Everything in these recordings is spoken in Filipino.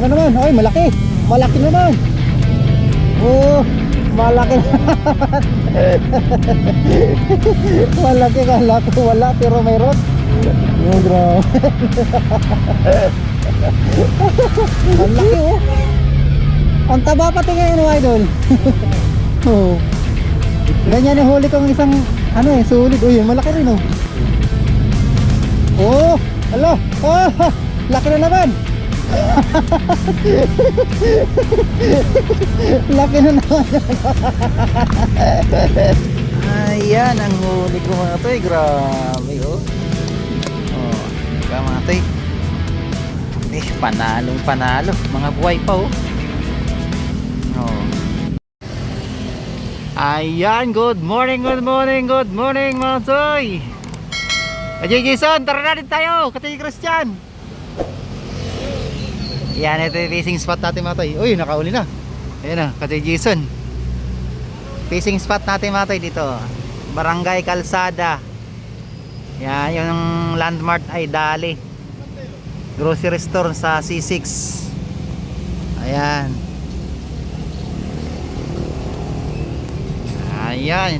Ayan na naman. Ay, malaki. Malaki naman. Oh, malaki naman. Malaki, kala ko wala pero mayroon. Oh, grabe. Ang laki oh. Ang taba pati ngayon idol. Oh. Ganyan yung huli kong isang ano sulit. Uy, malaki rin oh. Oh, alo. Oh, laki na naman. Laki na naman. Ayan ang huli ko mga toy. Grabe oh. Oh, mga toy. Panalong panalo. Mga buhay pa oh. Oh. Ayan, good morning mga toy. Ajay Jason, tara na rin tayo. Katay Christian. Yan, ito yung fishing spot natin mga toy. Uy, nakauli na. Ayan na, Katay Jason. Fishing spot natin mga toy dito. Barangay Calzada. Yan, yung landmark ay Dali Grocery Store sa C6. Ayan. Ayan.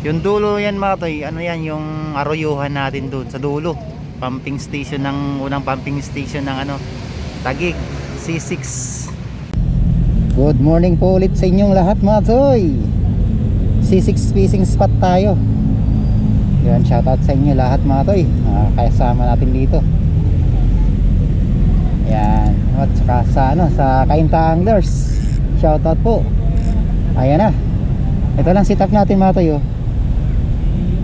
Yung dulo yan mga toy, ano yan, yung arroyuhan natin doon sa dulo. Pumping station ng unang pumping station ng ano, Taguig C6. Good morning po ulit sa inyong lahat mga toy. C6 fishing spot tayo. Yan, shoutout sa inyo lahat mga toy. Kasama natin dito. Yan, at saka sa ano, sa Kainta Anglers. Shoutout po. Ayan na. Ito lang setup natin mga toy oh.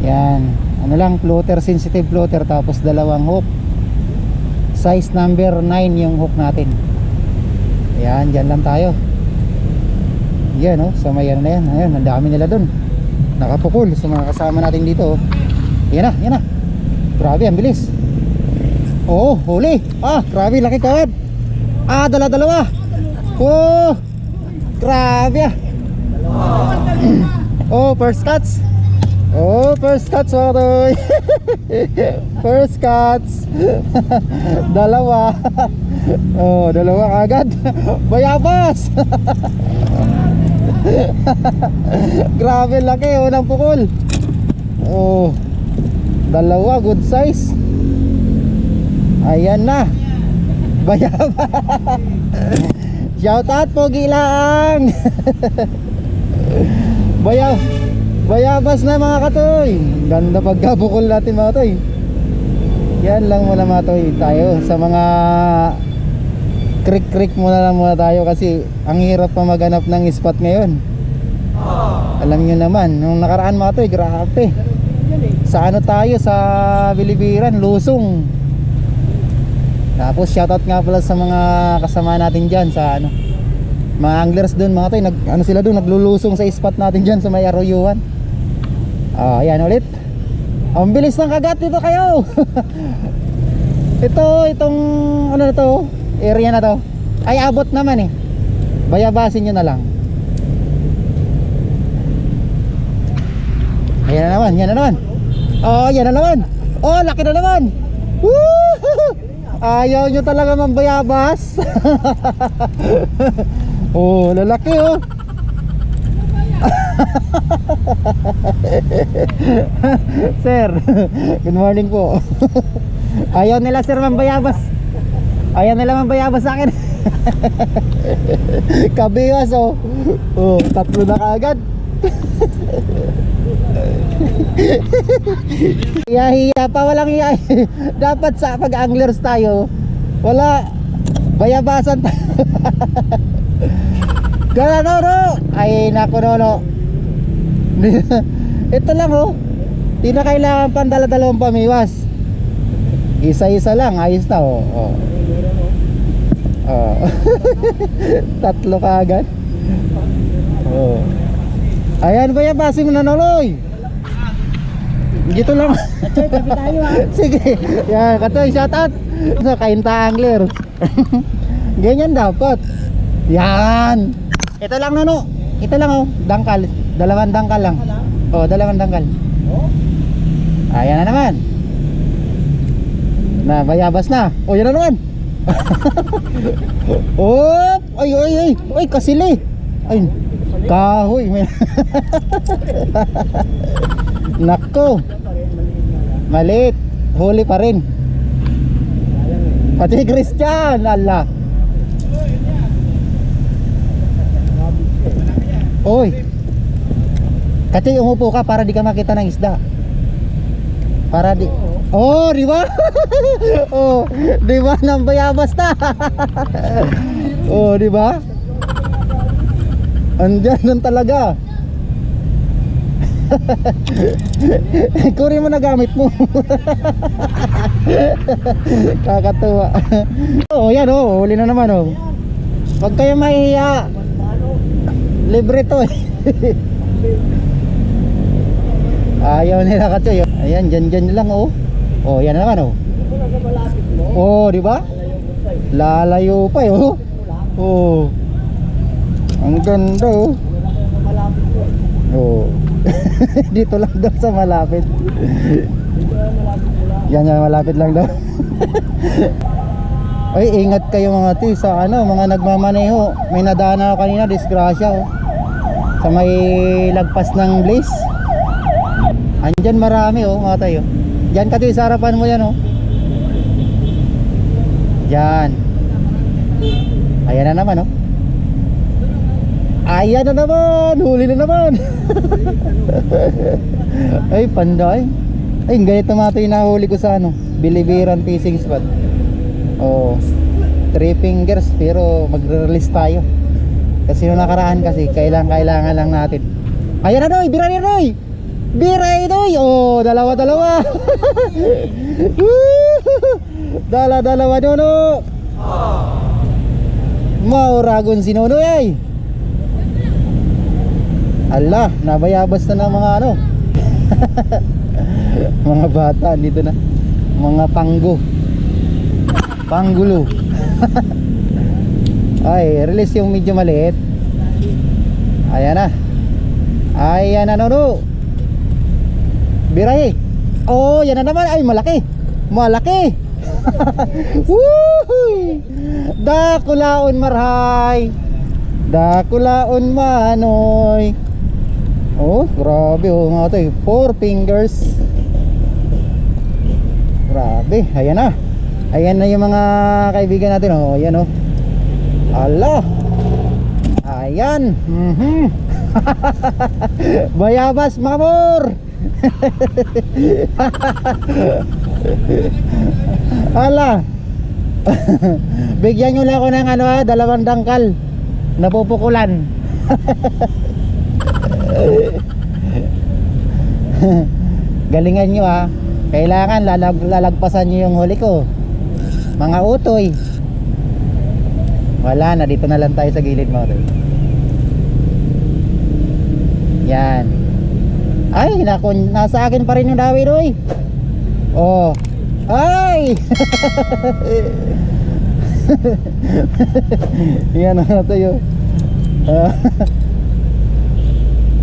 Yan, ano lang, floater, sensitive floater, tapos dalawang hook. Size number 9 yung hook natin. Yan, dyan lang tayo. Yan oh, sa may ano na yan. Ayan, ang dami nila dun. Nakapukul sa mga kasama natin dito oh. Yan na. Grabe, ang bilis. Oo, huli. Ah, grabe, laki kawad. Ah, dalawa. Oh, grabe ah. Oh, first cuts. Oh, first cuts mga toy. First cuts. Dalawa. Oh, dalawa agad. Bayabas. Grabe laki, unang pukul. Oh, dalawa, good size. Ayan na. Bayabas. Shout out po Gilang. Bayabas na mga katoy. Ganda pagkabukol natin mga toy. Yan lang muna mga toy. Tayo sa mga creek muna lang muna tayo. Kasi ang hirap pa maghanap ng spot ngayon. Alam nyo naman, nung nakaraan mga toy, grabe. Sa ano tayo, sa Bilibiran, Lusong. Tapos shoutout nga pala sa mga kasama natin dyan sa ano, mga anglers dun mga toy, ano sila dun, naglulusong sa spot natin dyan sa may arroyuhan. Ayan ulit. Ang bilis ng kagat dito kayo. Itong ano na to, area na to ay abot naman eh. Bayabasin nyo na lang. Ayan na naman, yan na naman. Oh, yan na naman. Oh, laki na naman. Woo! Ayaw nyo talaga mambayabas. Oh, lalaki oh. Sir, good morning po. Ayaw nila sir mambayabas. Ayaw nila mambayabas sa akin. Kabiwas oh. Oh, tatlo na kaagad. Hiya pa, walang hiya. Dapat sa pag-anglers tayo, wala bayabasan tayo. Gala no. Ay nako no. Ito lang oh. Di na kailangan pang dala-dalawang pamiwas. Isa-isa lang, ayos na oh. Oh. Tatlo kaagad. Oh. Ayan bayabasin mo na noloy. Dito lang. Katoy, tabi tayo ha. Sige. Yan, Katoy, shout out sa Kainta Angler. Ganyan dapat. Yan. Ito lang no. Ito lang oh, dangkal. Dalawang dangkal lang. Oh, dalawang dangkal. Ayan na naman. Na bayabas na. Oh, yan na naman. Oh, ay, kasili. Ay, kahoy. Nako. Maliit. Huli pa rin. Pati Christian, ala. Oy. Kasi umupo ka para di ka makita ng isda. Para di. Oh, di ba? Oh, di ba nang bayabas na? Oh, di ba? Andiyan nun talaga. Kunin mo na gamit mo. Kakatuwa. Oh, yan oh, huli na naman oh. Huwag kayo mahihiya. Libre to eh. Ayaw nila Katsoy. Ayan, dyan lang oh. Oh, yan na naman oh. Oh, di ba? Lalayo pa oh. Oh. Ang ganda oh. Oh. Dito lang daw sa malapit. Yan, malapit lang daw. Ay, ingat kayo mga ti sa ano, mga nagmamaneho. May nadaan ako kanina, disgrasya oh. Sa may lagpas ng Blaze. Andyan marami oh, mga tayo. Diyan ka sa harapan mo yan oh. Diyan. Ayan na naman oh. Ayan na naman, huli na naman. Ay, panday. Ay, ganito mga tayo nahuli ko sa ano, Bilibiran fishing spot. Oh, 3 fingers pero magre-release tayo. Kasi nung nakaraan kasi kailangan lang natin. Ayan na doy, bira ni doy. Bira doy. Oh, dalawa. Dalawa nono. Mauragon si Nono ay. Allah, nabayabas na ng mga ano. Mga bata dito na. Mga panggulo. Ay, release yung medyo maliit. Ayan na Nono. Biray. Oh, yan na naman. Ay, malaki. Woohoo! Dakulaon marhay. Dakulaon manoy. Oh, grabe oh mga tayo. 4 fingers. Grabe, ayan na. Ayan na yung mga kaibigan natin oh. Ayan oh. Allah. Ayan. Bayabas mamor. Ala. Bigyan nyo lang ako ng ano 2 dangkal. Napupukulan. Galingan nyo kailangan lalagpasan nyo yung huli ko. Mga utoy. Wala na, dito na lang tayo sa gilid mo. Yan. Ay, naku, nasa akin pa rin yung dawi doy. Oh. Ay. Yan na tayo.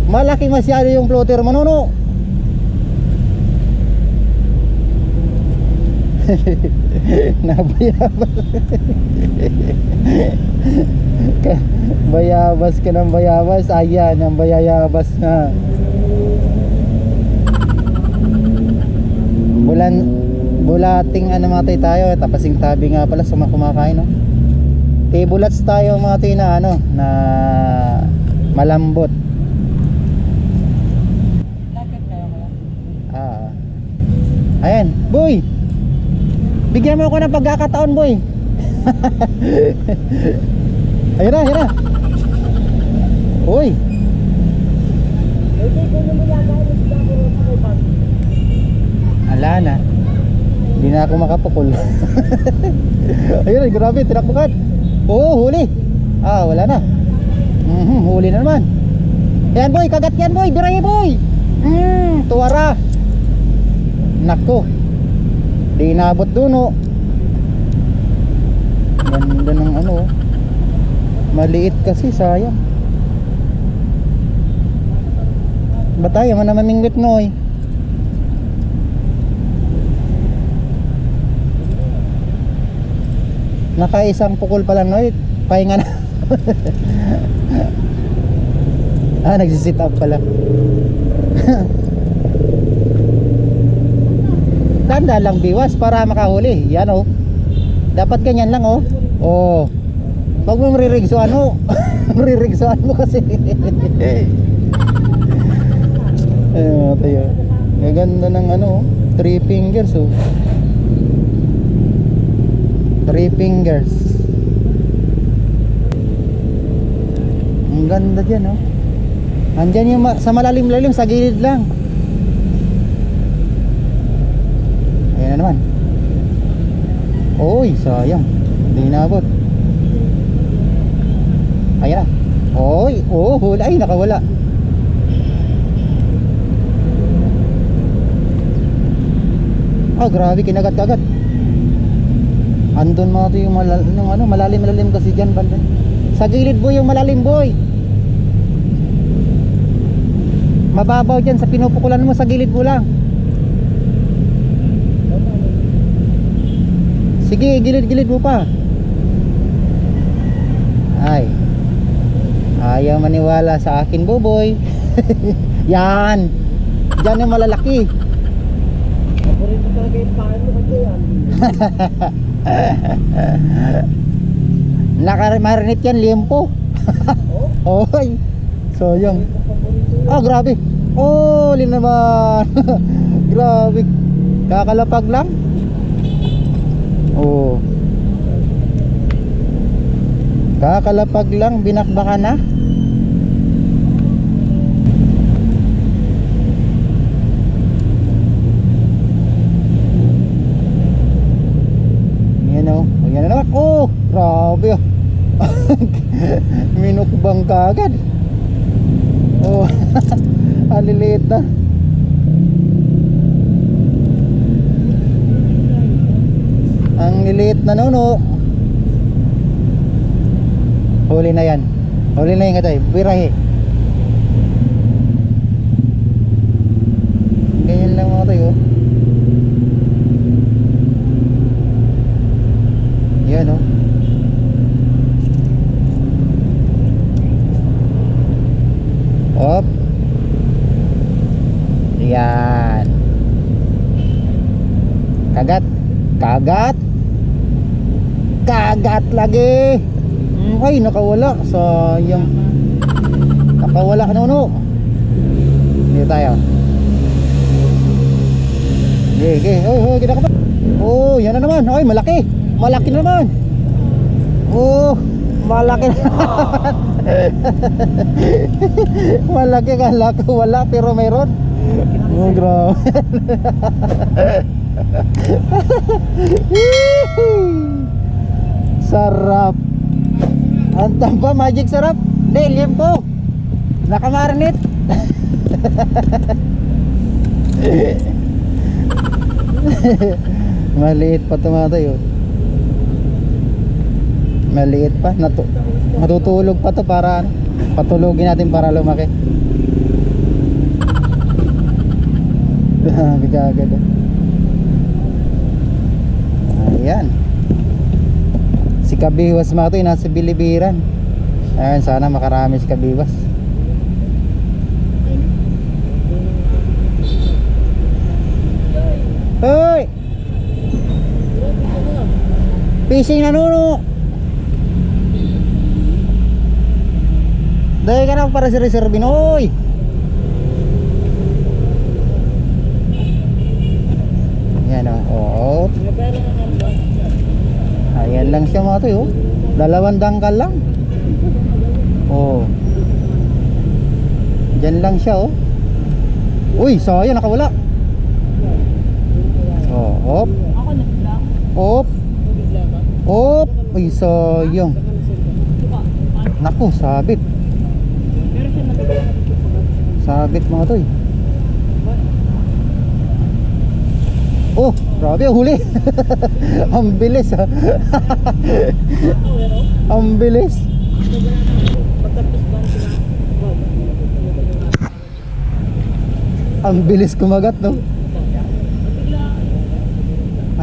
Malaki masyado yung floater Manono. Nabayabas. Bayabas ka ng bayabas. Ayan, ang bayabas na. Bulating ano mga tayo. Tapasing tabi nga pala sa mga kumakain no? Tibulats tayo mga tayo na ano, na malambot. Ayan, boy. Bigyan mo ako ng pagkakataon, boy. Ayun na. Uy. Ala na. Hindi na ako makapukul. Ayun, grabe, tinakbukan. Oo, huli. Wala na. Huli na naman. Ayan, boy, kagat yan, boy. Biray, boy. Tuwara. Nako. Di inabot dun Ganda ng ano. Maliit kasi, sayang. Ba't tayo man naman mingwit noy? Nakaisang pukol pa lang, no? Pahinga na. Nagsisit up pala. Tanda lang biwas para makahuli. Yan oh. Dapat ganyan lang oh. Oh. Pag mo maririgsoan mo, maririgsoan mo kasi. Tayo. Gaganda ng ano, 3 fingers oh. 3 fingers. Ang ganda dyan oh. Andyan yung sa malalim-lalim, sa gilid lang. Ayan na naman. Oy, sayang. Hindi naabot. Ayan na. Oy, oh, hula. Ay, nakawala. Grabe, kinagat-kagat. Andun mga ito yung malalim-malalim kasi dyan banda. Sa gilid boy, yung malalim boy. Mababaw dyan sa pinupukulan mo, sa gilid mo lang. Sige, gilid-gilid mo pa. Ay, ayaw maniwala sa akin boboy. Yan. Diyan yung malalaki. Paborito talaga yung paan mo kasi yan. Nakamarinate yan, liempo. Oy, sayang. Grabe. Lin naman. Grabe. Kakalapag lang. Kakalapag lang, binakbakan na. Yan oh. Yan na naman. Grabe oh. Minukbang kagad. Aliliit na. Ang liliit na nuno. Huli na yan. Huli na yung katay. Birahe. Ganyan lang mga tayo. Yan o. Op. Yan. Kagat. Kagat. Kagat lagi. Ay, nakawala. Sayang. Nakawala nuno. Dito tayo. Okay. Kita ka pa. Yan na naman. Ay, malaki. Malaki na naman. Malaki na naman. Malaki, kala ko wala pero mayroon. Grabe. Sarap. Antang pa, magic sarap. Liempo. Nakamarinate. Maliit pa tumatay. Maliit pa. Matutulog pa to para patulugin natin para lumaki. Agad. Ayan. Si Kabiwas mga ito, nasa Bilibiran. Ayan, sana makarami si Kabiwas. Hoy! Fishing na nuno. Dahil ka na para si reserve. Hoy! Ayan o. Ayan lang siya mga ito. 2 dangkal lang. Diyan lang siya. Uy, sayang, nakawala. Op. Op. Op. Uy, sayang. Naku, sabit. Sabit mga ito. Grabe, huli. Ang bilis ha. Ang bilis. Ang bilis kumagat, no?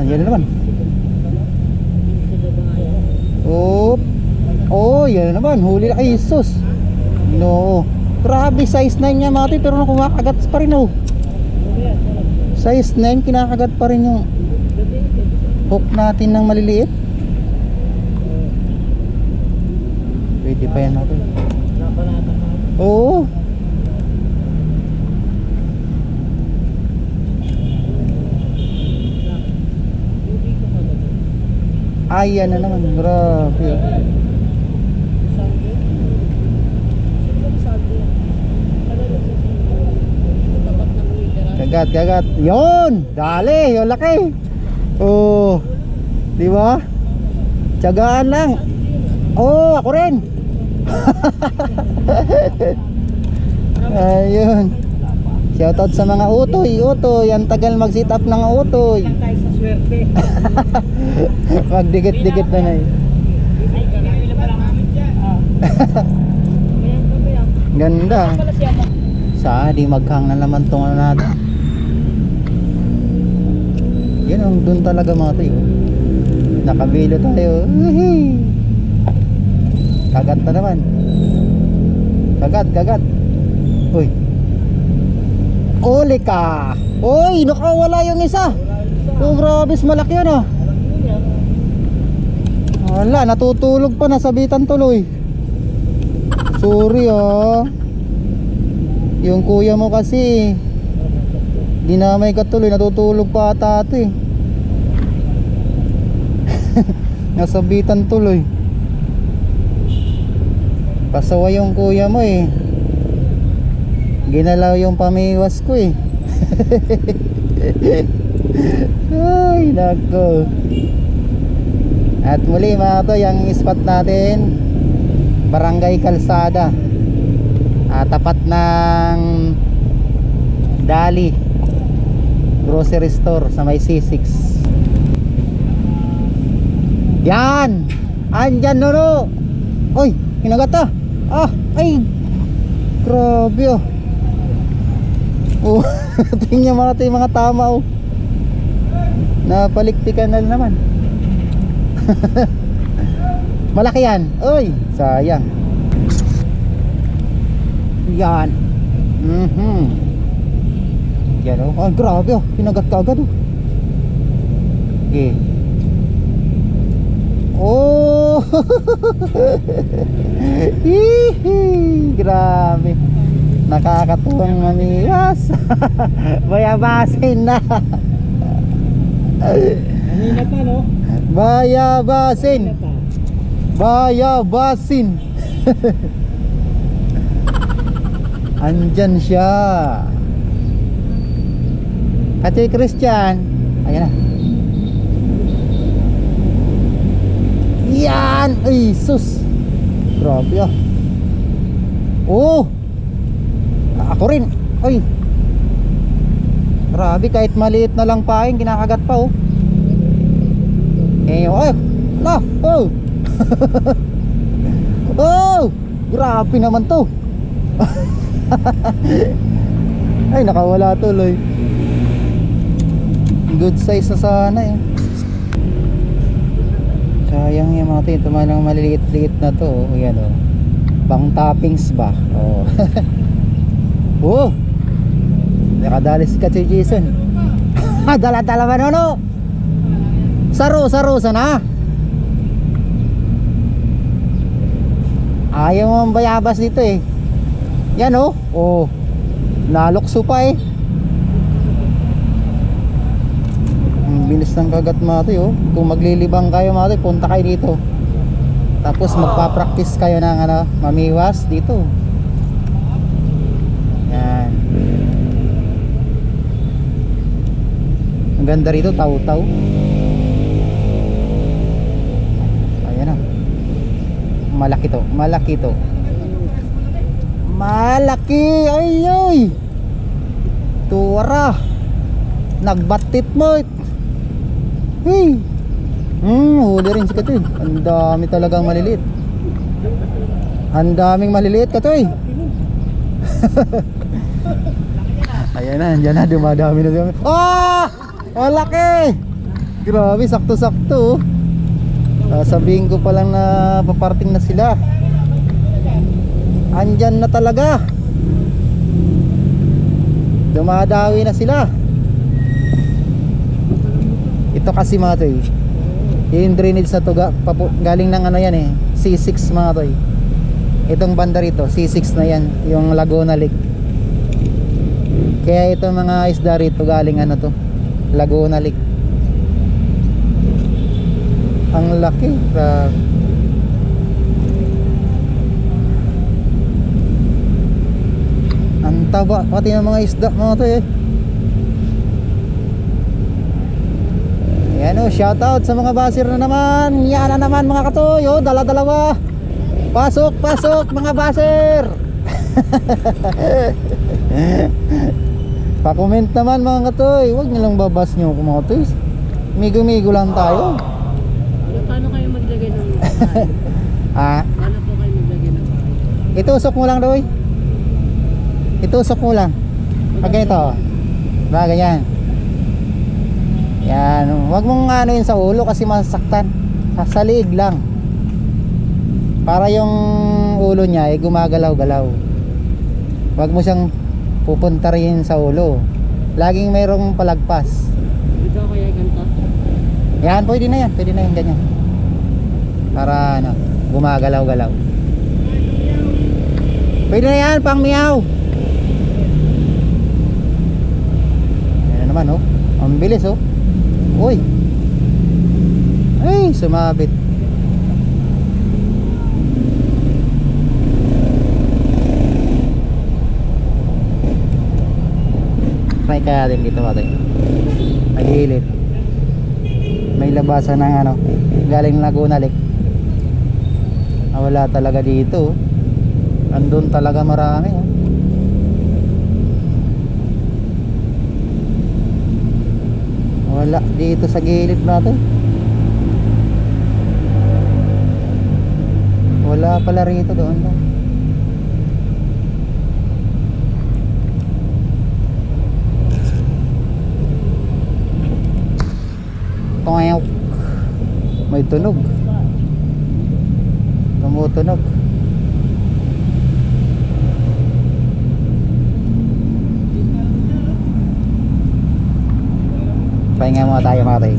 Yan na naman. yan naman, huli na kay Jesus. No. Grabe, size 9 niya mga toy, pero kumakagat pa rin oh. Size 9, kinakagat pa rin yung hook natin ng maliliit. Pwede pa yan natin. Oo. Ayan na naman, grabe oh. Kagat. Yon, dali, yung laki. Oh. Di ba? Tiyagaan lang. Oh, ako rin. Ayun. Shoutout sa mga utoy, ang tagal mag-sit up ng utoy. Tayo sa swerte. Magdikit-dikit na na eh. Ganda. Sa di maghang na naman tong ano natin. Yan ang dun talaga mga tayo. Nakabilo tayo. Kagat na naman. Kagat. Uy. Uli ka. Uy, nakawala yung isa. Oh, grabe, malaki yun ah. Wala, natutulog pa, nasabitan tuloy. Sorry ah. Yung kuya mo kasi dinamay ka tuloy, natutulog pa ata ito eh. Nasabitan tuloy. Pasawa yung kuya mo eh. Ginalaw yung pamiwas ko eh. Ay nako. At muli mga to, yung spot natin Barangay Calzada, tapat ng Dali Grocery Store sa may C6. Yan! Andyan Noro! Oy! Kinagat ay! Grabe oh! Oh, tingnan mga tayo mga tama oh. Napaliktikan na naman. Malaki yan. Uy, sayang. Yan. Yan oh. Oh, grabe oh. Kinagat ka agad oh. Okay. Oh. Grabe. Nakakatuwang maniwas. Bayabasin na. Kanina pa no? Bayabasin. Andyan siya. Ate Christian. Ayan na. Yan. Ay sus. Grabe ah. Oh. Ako rin. Ay. Grabe, kahit maliit na lang paing kinakagat pa oh. Eh, oh. La, oh. Oh, grabe naman to. Ay, nakawala tuloy. Good size na sana eh. Sayang yung mga ito, malang maliliit-liit na to oh. Yan oh. Bang toppings ba? Oh. Oh. Nakadalis ka si Jason. Dala-dala ba no? Saro sana. Ayaw mo ang bayabas dito eh. Yan oh. Oh. Nalokso pa eh. Ang bilis ng kagat mati oh. Kung maglilibang kayo mati, punta kayo dito. Tapos magpa-practice kayo ng ano, mamiwas dito. Yan. Ang ganda rito, taw-taw. Ayan na. Malaki to. Malaki. Ay. Tuwara. Nagbatit mo. Hey. Huli rin si Katoy. Ang dami talagang maliliit. Ang daming maliliit Katoy. Ayan na, andyan na, dumadami na. Ah! Malaki! Grabe, sakto-sakto. Sabihin ko pa lang na paparting na sila. Andyan na talaga. Dumadawi na sila. Ito kasi mga toy, yung drainage na to galing ng ano yan eh, C6 mga toy. Itong banda rito, C6 na yan, yung Laguna Lake. Kaya ito mga isda rito galing ano to, Laguna Lake. Ang laki, grabe. Ang taba pati ng mga isda mga to eh. Yan o, shoutout sa mga basir na naman. Yan na naman mga katoy. O, dala-dalawa. Pasok, pasok mga basir. Pa-comment naman mga katoy. Huwag nilang babas nyo mga katoy. Migo-migo lang tayo. Paano kayo maglagay ng bahay? Paano po kayo maglagay ng bahay? Itusok mo lang daw eh. Itusok mo lang. Pag ganito. Ba, ganyan. Yan, wag mong ano yun sa ulo kasi masaktan. Sa liig lang. Para yung ulo niya ay gumagalaw-galaw. Wag mo siyang pupunta rin sa ulo. Laging mayroong palagpas. Ito kaya ganito? Yan, pwede na yan. Pwede na yan, ganyan. Para ano, gumagalaw-galaw. Pwede na yan, pang miyaw. Yan naman oh. Ang bilis oh. Uy. Ay, sumabit. Try kaya din dito natin. Nagilid. May labasan ng ano, galing Laguna Lake. Wala talaga dito. Andun talaga marami. Wala dito sa gilid natin. Wala pala rito, doon lang. Toyok. May tunog. Tumutunog. Pahinga muna tayo mga tayo.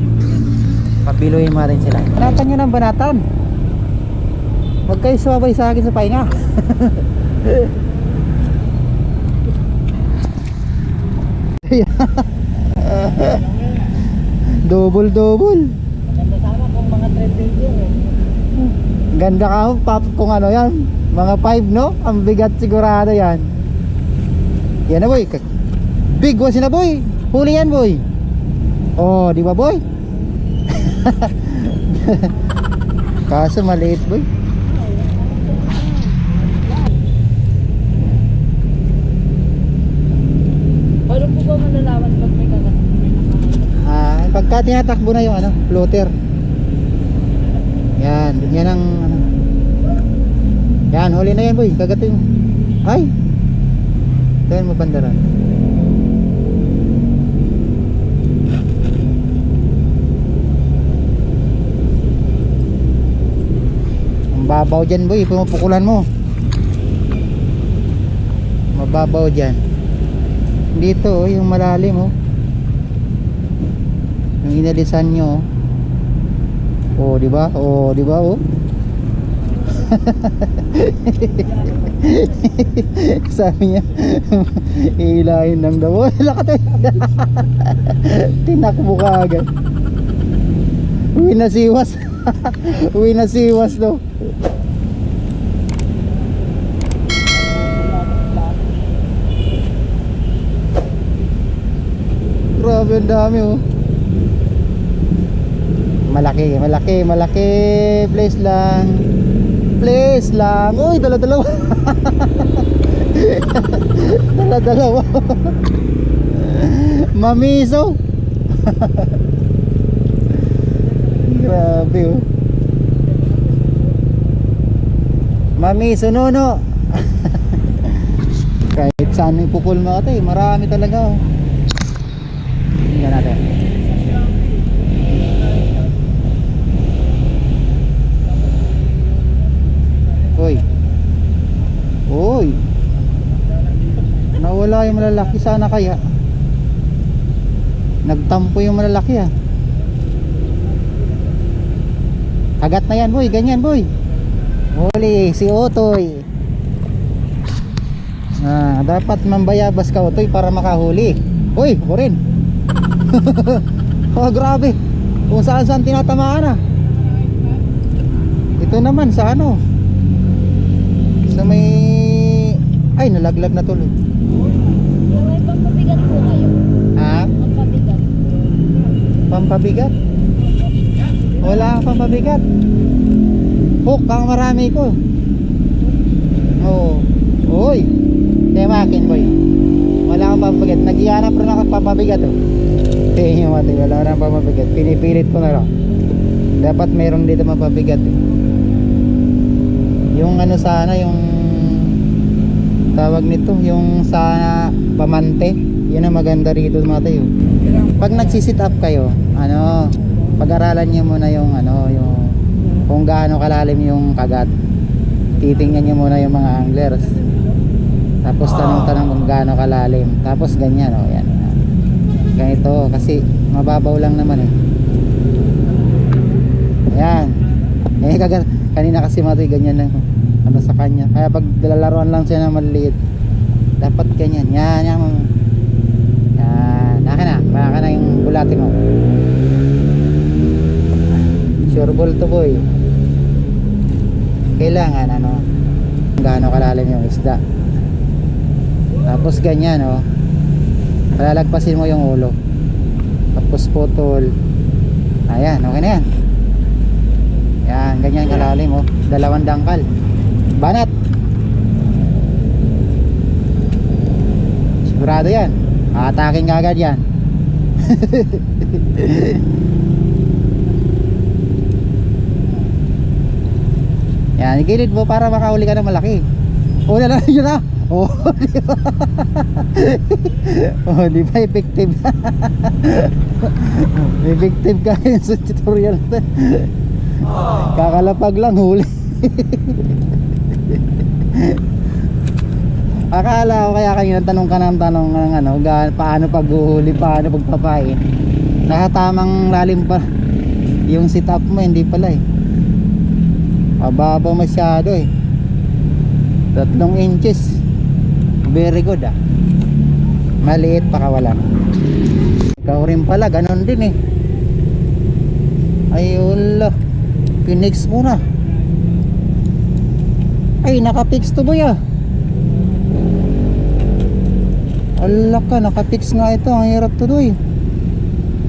Papiluin mo rin sila. Banatan nyo ng banatan. Huwag kayo sumabay sa akin sa pahinga. Double. Maganda sana kung mga trending yun eh. Ganda ka pop kung ano yan. Mga 5 no? Ang bigat sigurado yan. Yan na boy. Big was na boy. Huli yan boy. Oh, di ba boy? Kaso maliit boy. Paano po ba malalaman pag may Pagka tinatakbo na yung ano, floater. Yan ang ano. Yan, huli na yan boy. Kagatin. Ay. Tayo mo bandaran. Mababaw dyan boy, pumupukulan mo. Mababaw dyan. Dito oh, yung malalim oh. Yung inalisan nyo oh. Oh, di ba? Oh, di ba oh? Sabi niya hilahin lang daw. Wala ka tayo. Tinakbo ka agad. Uwi na siwas. Uwi na siwas daw. Grabe ang dami oh. Malaki. Please lang. Uy, dala-dalawa. Dala-dalawa. Mamiso. Grabe oh. Mamiso no. Kahit saan may pukul mo ito eh. Marami talaga oh. Tingnan natin. wala yung malalaki. Sana kaya nagtampo yung malalaki ah. Kagat na yan boy, ganyan boy. Huli si Otoy. Dapat mambayabas ka Otoy para makahuli. Uy, ako rin. Oh grabe, kung saan saan tinatamaan ah. Ito naman sa ano, sa may, ay nalaglag na tuloy. May pampabigat po kayo. Ha? Pampabigat. Pampabigat? Wala kang pampabigat. Hook ang marami ko. Oo. Uy, temakin boy. Wala kang pampabigat. Nag-ianap rin ako pampabigat oh. Tingin nyo mati, wala kang pampabigat. Pinipilit ko na lang. Dapat meron dito mapabigat eh. Yung ano sana, yung tawag nito, yung sa pamante, yun ang maganda rito mga tayo. Pag nagsisit up kayo, ano, pag-aralan nyo muna yung ano, yung kung gaano kalalim yung kagat. Titingnan nyo muna yung mga anglers. Tapos tanong-tanong kung gaano kalalim. Tapos ganyan oh, yan. Ganito kasi mababaw lang naman eh. Ayan. Eh kanina kasi matoy ganyan lang ano sa kanya. Kaya pag lalaruan lang siya ng maliliit, dapat ganyan. Yan, yan. Yan. Naka na. Baka na yung bulatin mo. Sure ball to boy. Kailangan ano, gaano kalalim yung isda. Tapos ganyan oh. Palalagpasin mo yung ulo. Tapos putol. Ayan, okay na yan. Yan, ganyan kalalim oh. 2 dangkal. Banat. Sigurado yan. Atakin ka agad yan. Yan, igilid mo para makahuli ka ng malaki. Una na yun ah. Oh, di ba? Oh, di ba effective? Effective ka yun sa tutorial. Kakalapag lang huli. Akala ko kaya kanina tanong ka ng tanong ng ano, paano paghuhuli, paano pagpapain. Nakatamang lalim pa yung sit up mo, hindi pala eh. Mababaw masyado eh. 3 inches. Very good ah. Maliit pa kawala. Ikaw rin pala, ganon din eh. Ay wala. Pinix muna. Ay nakapix to boy ah. Ala ka, nakapix nga ito. Ang hirap to doy.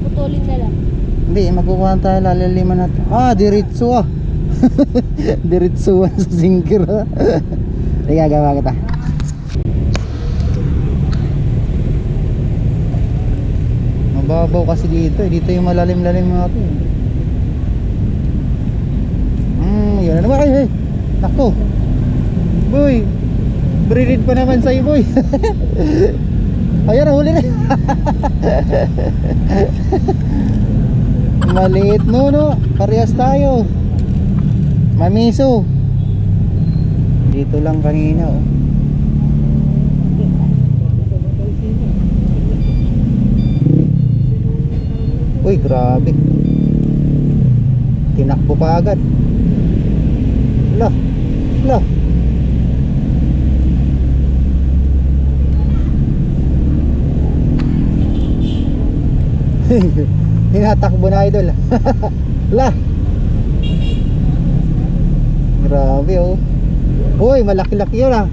Putulin na lang. Hindi, magkukuha tayo, laliliman natin. Ah, diretso ah. Diretsuan sa singkir ah. Hindi gagawa kita. Mababaw kasi dito eh. Dito yung malalim-lalim mga ito. Yun ano ba kayo eh. Nako. Boy. Breeded pa naman sa'yo boy. Ayan, huli na. Maliit no. Parehas tayo. Mamiso. Dito lang kanina oh. Uy, grabe. Tinakbo pa agad. Lah. Lah. Tinatakbo na idol. Lah. Grabe oh. Uy, malaki-laki yun ah.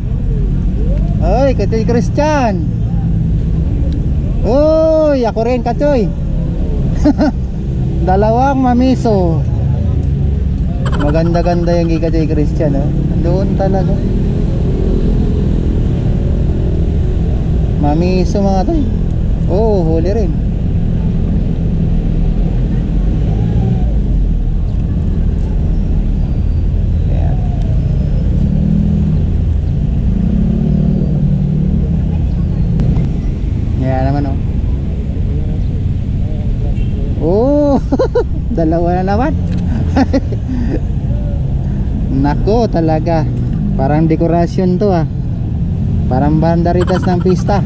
Uy, Katoy Christian. Uy, ako rin Katoy. 2 mamiso. Maganda-ganda yung Katoy Christian oh. Doon talaga. Mamiso mga toy. Oh, huli rin. Yan naman oh. Oh, 2 na naman. Nako talaga. Parang dekorasyon to ah. Parang banderitas ng pista.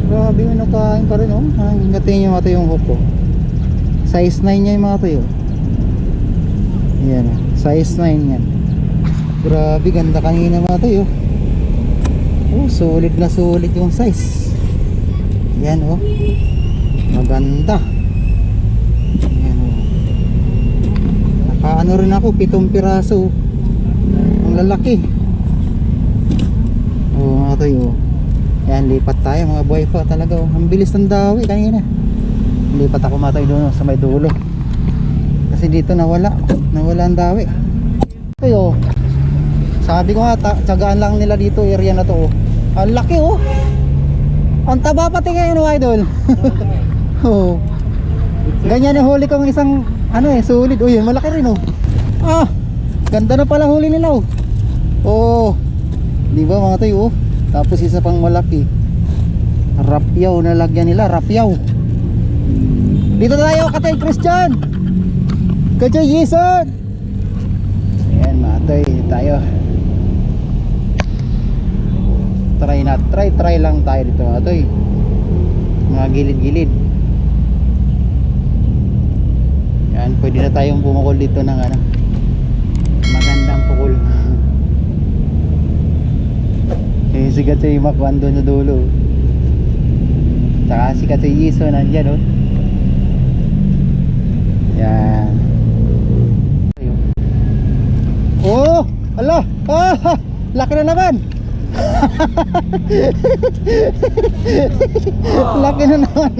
Grabe yung nakain pa rin oh. Hingatin nyo mga tayo yung hook ko. Size 9 niya yung mga tayo. Yan, size 9 yan. Grabe, ganda kanina mga tayo. Oh, solid na solid yung size. Yan oh. Maganda. Yan oh. Nakaano rin ako, 7 piraso. Ang lalaki. Oh mga tayo. Yan, lipat tayo mga boy pa talaga oh. Ang bilis ng dawi kanina. Lipat ako mga tayo doon sa may dulo. Kasi dito nawala ang dawi. Ito oh. Sabi ko nga, tsagaan lang nila dito, area na to oh. Ang laki oh. Ang taba pati ngayon oh, idol. Oh. Ganyan yung huli kong isang ano sulit. Uy, malaki rin oh. Ah, ganda na pala huli nila oh. Oh. Di ba mga tayo oh. Tapos isa pang malaki. Rapyaw na lagyan nila, rapyaw. Dito tayo, Katay Christian. Katay Jason. Ayan mga tayo, tayo. Try lang tayo dito mga tayo. Mga gilid-gilid. Yan, pwede na tayong pumukol dito ng ano, magandang pukol. Eh, si Katay Makwan doon na dulo. Tsaka si Katay Yiso nandyan oh. Yan. Oh, ala. Ah, laki na naman. Laki na naman.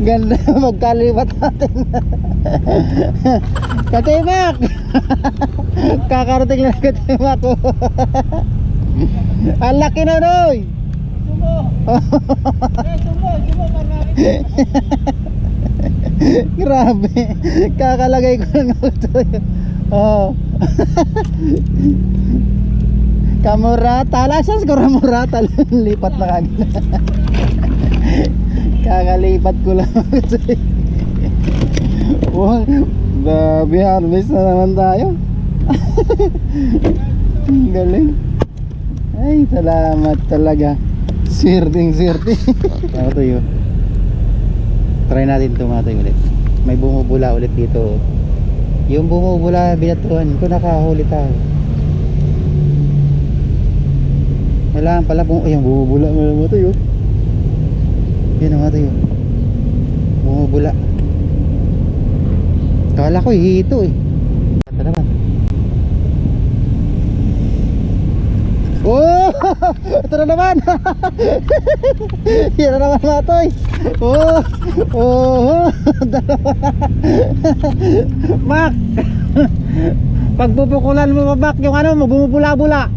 Ganda magkalibat natin. Katimak. Kakarating lang katimak ko. Ang laki na noy. Grabe. Kakalagay ko na ito. Oh. Kamurata. Lasas ko ramurata. Lipat na kagad. Kakalipat ko lang. Oh, grabe, harvest na naman tayo. Galing. Ay, salamat talaga. Swerte. Ano to yun? Try natin ito mga tayo ulit. May bumubula ulit dito. Yung bumubula binatuan ko, nakahuli tayo. Kailangan pala yung bumubula mga tayo. Yan mga tayo. Bumubula. Kala ko hito eh. Ito naman. Oh! Ito na naman. Yan na naman mga toy. Oh! Oh! Mak! Pagpupukulan mo Mak, yung ano mo, bumubula-bula.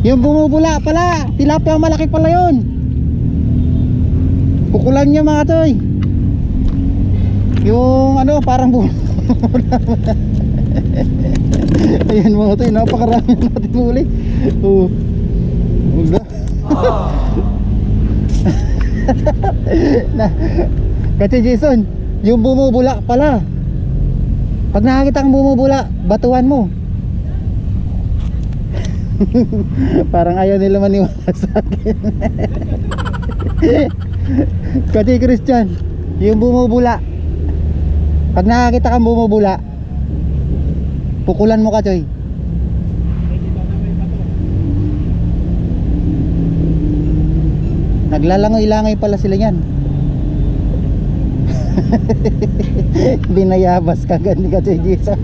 Yung bumubula pala, tilapia malaki pala yun. Pukulan niya mga toy. Yung ano, parang bumubula. Ayan mga toy, napakarami natin huli. Oh. Na, kasi Jason, yung bumubula pala. Pag nakakita kang bumubula, batuan mo. Parang ayaw nila maniwala sa akin. Kasi Christian, yung bumubula, pag nakakita kang bumubula, pukulan mo ka, Choy. Naglalangoy-langoy pala sila yan. Binayabas ka gani ka, Choy Jason.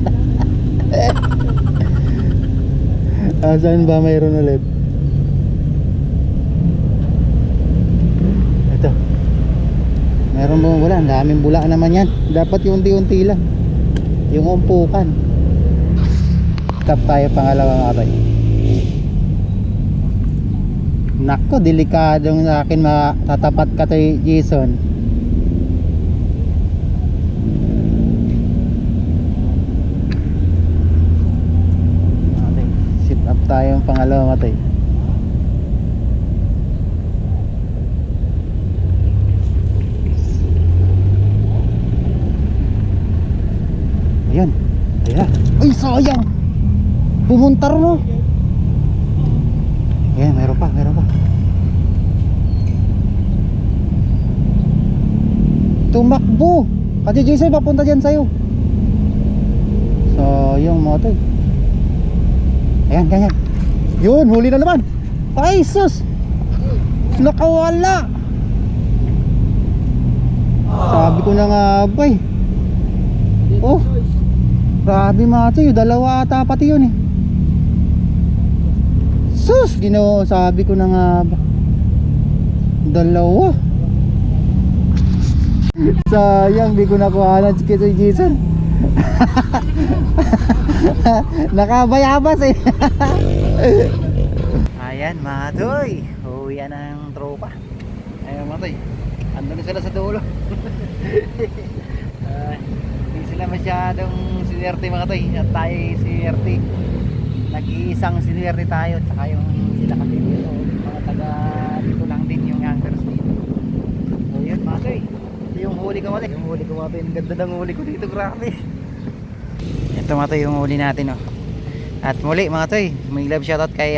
Saan ba mayroon ulit? Ito. Meron bumubula. Ang daming bula naman yan. Dapat yung unti-unti lang. Yung umpukan. Tap tayo pangalawang atay. Nako, delikadong sa akin matatapat ka tayo Jason. Okay, sit up tayo pangalawang atay. umuntar no. Ayan, meron pa. Tumakbo. Kasi Jason, papunta dyan sa'yo. So, yung moto. Ayan, ganyan. Yun, huli na naman. Ay, sus! Nakawala. Sabi ko na nga ba eh. Oh, grabe mga to, yung dalawa ata pati yun eh. Sus, Ginoo, sabi ko na nga ba. Dalawa. Sayang, di ko nakuhanan si Kitoy Jason. Nakabayabas eh. Ayan mga toy, uwi ng tropa. Ayan mga toy, andun na sila sa dulo. Hindi sila masyadong sinerte mga toy. At tayo sinerte, nag-iisang sinerte tayo. Tsaka yung sila kasi dito, mga taga dito lang din yung anchors dito. So yun mga toy, yung huli ko mga toy. Ang ganda ng huli ko dito, grabe. Ito mga toy yung huli natin oh. At muli mga toy, may love shoutout kay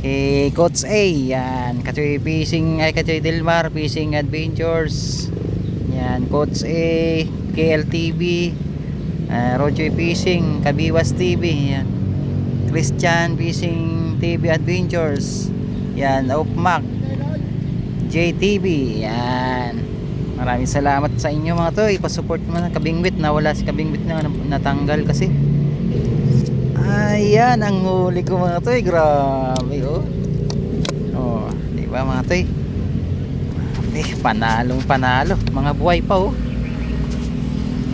kay Coach A. Yan, Kachoy Fishing, ay Kachoy Delmar Fishing Adventures. Yan, Coach A, KLTV, Rojoy Fishing, Kabiwas TV. Yan, Christian Fishing TV Adventures. Yan, Opmac, JTV. Yan, maraming salamat sa inyo mga toy. Pasupport mo na Kabingwit. Nawala si Kabingwit na natanggal kasi. Ayan ang huli ko mga toy. Grabe oh. Oh, di ba mga toy? Panalong panalo. Mga buhay pa oh.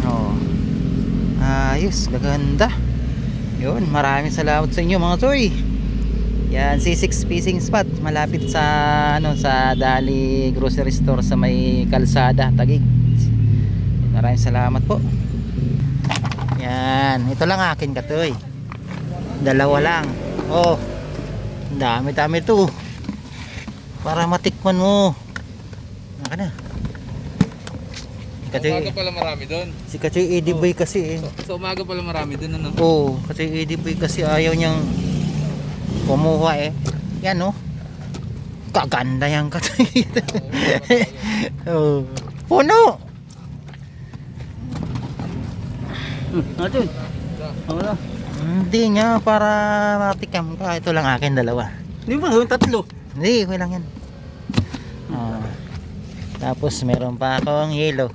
Oh. Ayos, gaganda. Yun, maraming salamat sa inyo mga toy. Yan, C6 Fishing Spot malapit sa sa Dali Grocery Store sa may Kalsada, Taguig. Maraming salamat po. Yan, ito lang akin katoy. Dalawa lang. Oh, dami to para matikman mo. Naka na. Umaga pala marami doon. Si Kachoy Eddie Boy kasi eh. So umaga pala marami doon ano? Oo, Kachoy Eddie Boy kasi ayaw niyang kumuha eh. Yan oh. Kaganda yan Kachoy. Oh, puno. Kachoy. Wala. Hindi nga, para matikam ka. Ito lang akin, dalawa. Hindi ba? Yung tatlo. Hindi, okay lang yan. Tapos meron pa akong yellow.